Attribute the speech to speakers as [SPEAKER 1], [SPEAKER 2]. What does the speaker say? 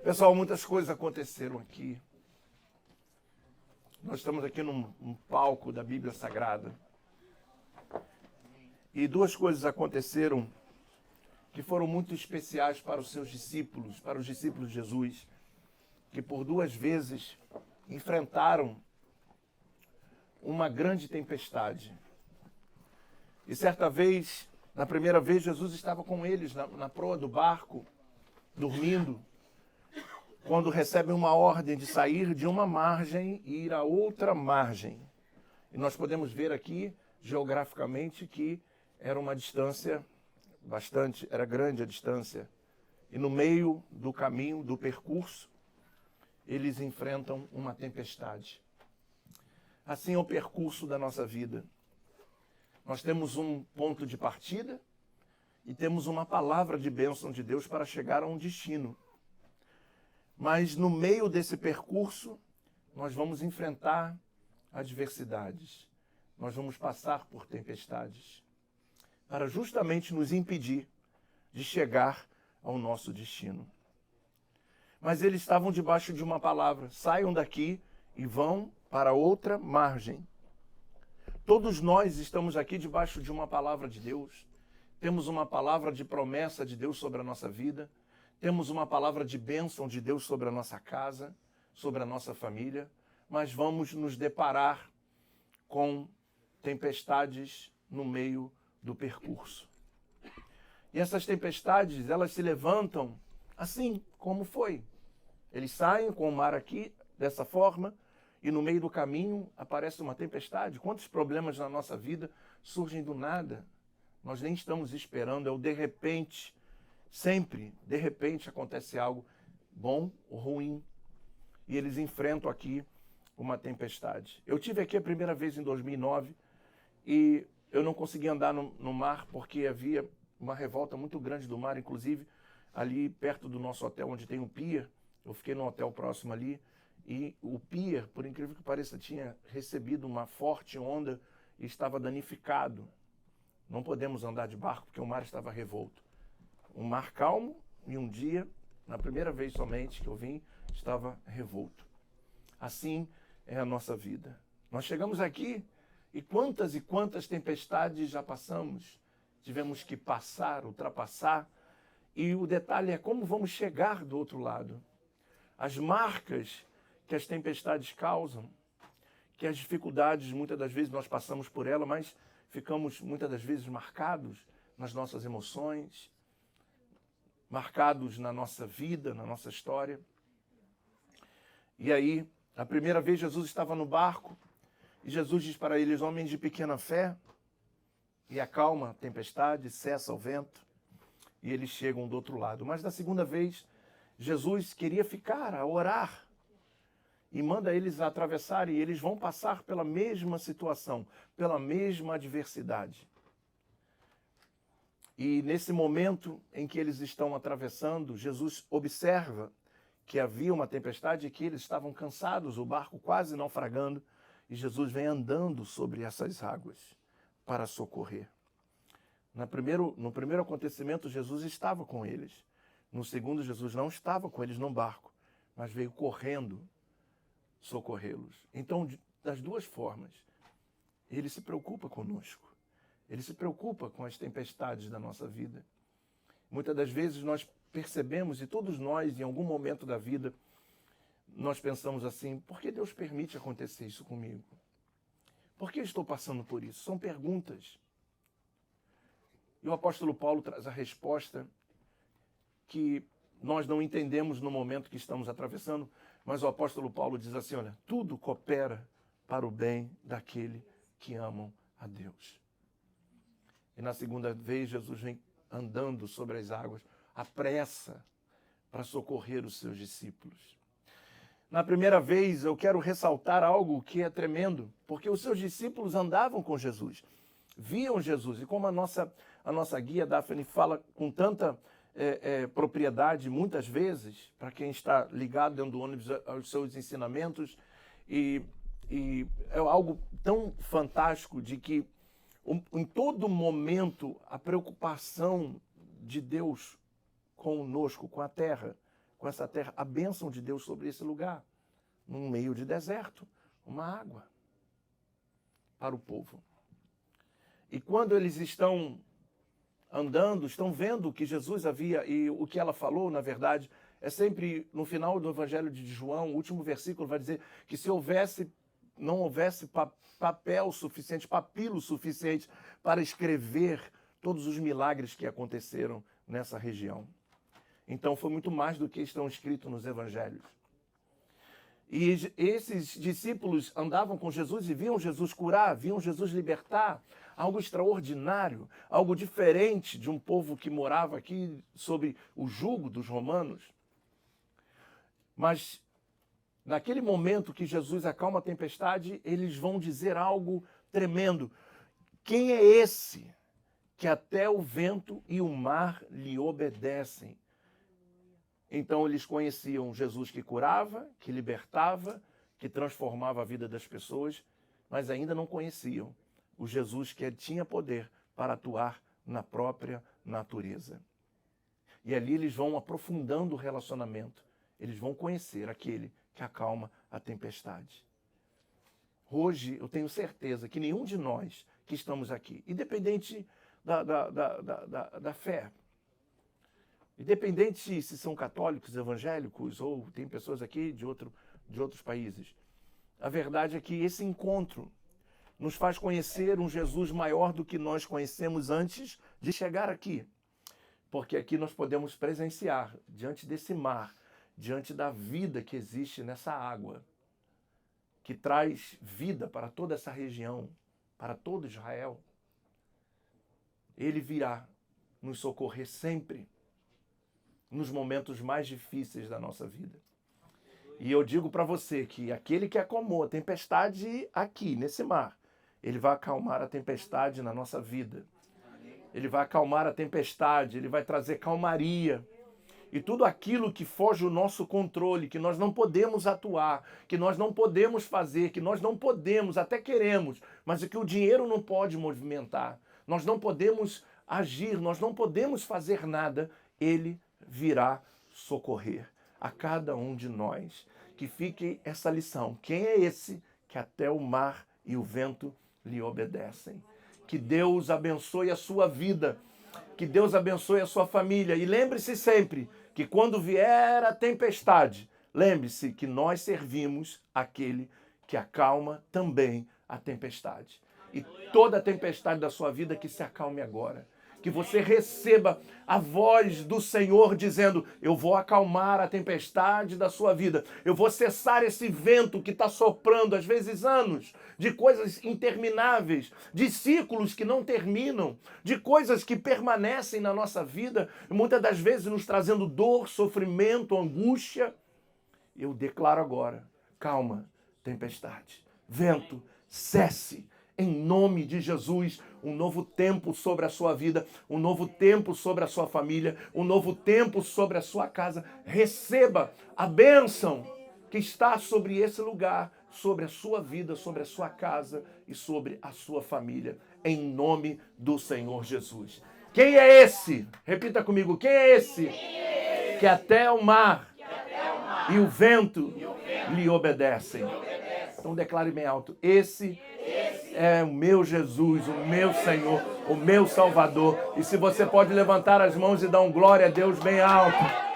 [SPEAKER 1] Pessoal, muitas coisas aconteceram aqui. Nós estamos aqui num palco da Bíblia Sagrada. E duas coisas aconteceram que foram muito especiais para os seus discípulos, para os discípulos de Jesus, que por duas vezes enfrentaram uma grande tempestade. E certa vez, na primeira vez, Jesus estava com eles na proa do barco, dormindo, quando recebem uma ordem de sair de uma margem e ir a outra margem. E nós podemos ver aqui, geograficamente, que era uma distância era grande a distância. E no meio do caminho, do percurso, eles enfrentam uma tempestade. Assim é o percurso da nossa vida. Nós temos um ponto de partida e temos uma palavra de bênção de Deus para chegar a um destino. Mas no meio desse percurso, nós vamos enfrentar adversidades. Nós vamos passar por tempestades para justamente nos impedir de chegar ao nosso destino. Mas eles estavam debaixo de uma palavra: saiam daqui e vão para outra margem. Todos nós estamos aqui debaixo de uma palavra de Deus. Temos uma palavra de promessa de Deus sobre a nossa vida. Temos uma palavra de bênção de Deus sobre a nossa casa, sobre a nossa família. Mas vamos nos deparar com tempestades no meio do percurso. E essas tempestades, elas se levantam assim como foi. Eles saem com o mar aqui, dessa forma, e no meio do caminho aparece uma tempestade. Quantos problemas na nossa vida surgem do nada? Nós nem estamos esperando, é o de repente. Sempre, de repente, acontece algo bom ou ruim. E eles enfrentam aqui uma tempestade. Eu tive aqui a primeira vez em 2009 e eu não consegui andar no mar porque havia uma revolta muito grande do mar, inclusive ali perto do nosso hotel, onde tem um pier. Eu fiquei num hotel próximo ali e o pier, por incrível que pareça, tinha recebido uma forte onda e estava danificado. Não podemos andar de barco porque o mar estava revolto. Um mar calmo e um dia, na primeira vez somente que eu vim, estava revolto. Assim é a nossa vida. Nós chegamos aqui e quantas tempestades já passamos. Tivemos que passar, ultrapassar. E o detalhe é como vamos chegar do outro lado. As marcas que as tempestades causam, que as dificuldades, muitas das vezes nós passamos por ela, mas ficamos muitas das vezes marcados nas nossas emoções, marcados na nossa vida, na nossa história. E aí, a primeira vez Jesus estava no barco e Jesus diz para eles: homens de pequena fé, e acalma a tempestade, cessa o vento, e eles chegam do outro lado. Mas da segunda vez, Jesus queria ficar a orar e manda eles atravessarem, e eles vão passar pela mesma situação, pela mesma adversidade. E nesse momento em que eles estão atravessando, Jesus observa que havia uma tempestade e que eles estavam cansados, o barco quase naufragando, e Jesus vem andando sobre essas águas para socorrer. No primeiro acontecimento, Jesus estava com eles. No segundo, Jesus não estava com eles no barco, mas veio correndo socorrê-los. Então, das duas formas, ele se preocupa conosco. Ele se preocupa com as tempestades da nossa vida. Muitas das vezes nós percebemos, e todos nós, em algum momento da vida, nós pensamos assim: por que Deus permite acontecer isso comigo? Por que eu estou passando por isso? São perguntas. E o apóstolo Paulo traz a resposta que nós não entendemos no momento que estamos atravessando, mas o apóstolo Paulo diz assim: olha, tudo coopera para o bem daquele que amam a Deus. E na segunda vez, Jesus vem andando sobre as águas, apressa para socorrer os seus discípulos. Na primeira vez, eu quero ressaltar algo que é tremendo, porque os seus discípulos andavam com Jesus, viam Jesus, e como a nossa guia Daphne fala com tanta propriedade, muitas vezes, para quem está ligado dentro do ônibus aos seus ensinamentos, e é algo tão fantástico de que em todo momento a preocupação de Deus conosco, com a terra, com essa terra, a bênção de Deus sobre esse lugar, num meio de deserto, uma água para o povo. E quando eles estão andando, estão vendo o que Jesus havia, e o que ela falou, na verdade, é sempre no final do Evangelho de João, o último versículo vai dizer que se não houvesse papel suficiente, papilo suficiente para escrever todos os milagres que aconteceram nessa região. Então foi muito mais do que estão escritos nos evangelhos. E esses discípulos andavam com Jesus e viam Jesus curar, viam Jesus libertar, algo extraordinário, algo diferente de um povo que morava aqui sob o jugo dos romanos. Mas naquele momento que Jesus acalma a tempestade, eles vão dizer algo tremendo. Quem é esse que até o vento e o mar lhe obedecem? Então eles conheciam Jesus que curava, que libertava, que transformava a vida das pessoas, mas ainda não conheciam o Jesus que tinha poder para atuar na própria natureza. E ali eles vão aprofundando o relacionamento. Eles vão conhecer aquele que acalma a tempestade. Hoje eu tenho certeza que nenhum de nós que estamos aqui, independente da fé, independente se são católicos, evangélicos ou tem pessoas aqui de outros países, a verdade é que esse encontro nos faz conhecer um Jesus maior do que nós conhecemos antes de chegar aqui. Porque aqui nós podemos presenciar, diante desse mar, diante da vida que existe nessa água, que traz vida para toda essa região, para todo Israel. Ele virá nos socorrer sempre, nos momentos mais difíceis da nossa vida. E eu digo para você que aquele que acalmou a tempestade aqui, nesse mar, ele vai acalmar a tempestade na nossa vida. Ele vai acalmar a tempestade, ele vai trazer calmaria. E tudo aquilo que foge do nosso controle, que nós não podemos atuar, que nós não podemos fazer, que nós não podemos, até queremos, mas que o dinheiro não pode movimentar. Nós não podemos agir, nós não podemos fazer nada. Ele virá socorrer a cada um de nós. Que fique essa lição. Quem é esse que até o mar e o vento lhe obedecem? Que Deus abençoe a sua vida. Que Deus abençoe a sua família. E lembre-se sempre que quando vier a tempestade, lembre-se que nós servimos aquele que acalma também a tempestade. E toda a tempestade da sua vida que se acalme agora. Que você receba a voz do Senhor dizendo: eu vou acalmar a tempestade da sua vida. Eu vou cessar esse vento que está soprando, às vezes anos, de coisas intermináveis, de ciclos que não terminam, de coisas que permanecem na nossa vida, muitas das vezes nos trazendo dor, sofrimento, angústia. Eu declaro agora: calma, tempestade, vento, cesse. Em nome de Jesus, um novo tempo sobre a sua vida, um novo tempo sobre a sua família, um novo tempo sobre a sua casa. Receba a bênção que está sobre esse lugar, sobre a sua vida, sobre a sua casa e sobre a sua família. Em nome do Senhor Jesus. Quem é esse? Repita comigo. Quem é esse? Que até o mar e o vento lhe obedecem. Então declare bem alto: esse é o meu Jesus, o meu Senhor, o meu Salvador. E se você pode levantar as mãos e dar um glória a Deus bem alto.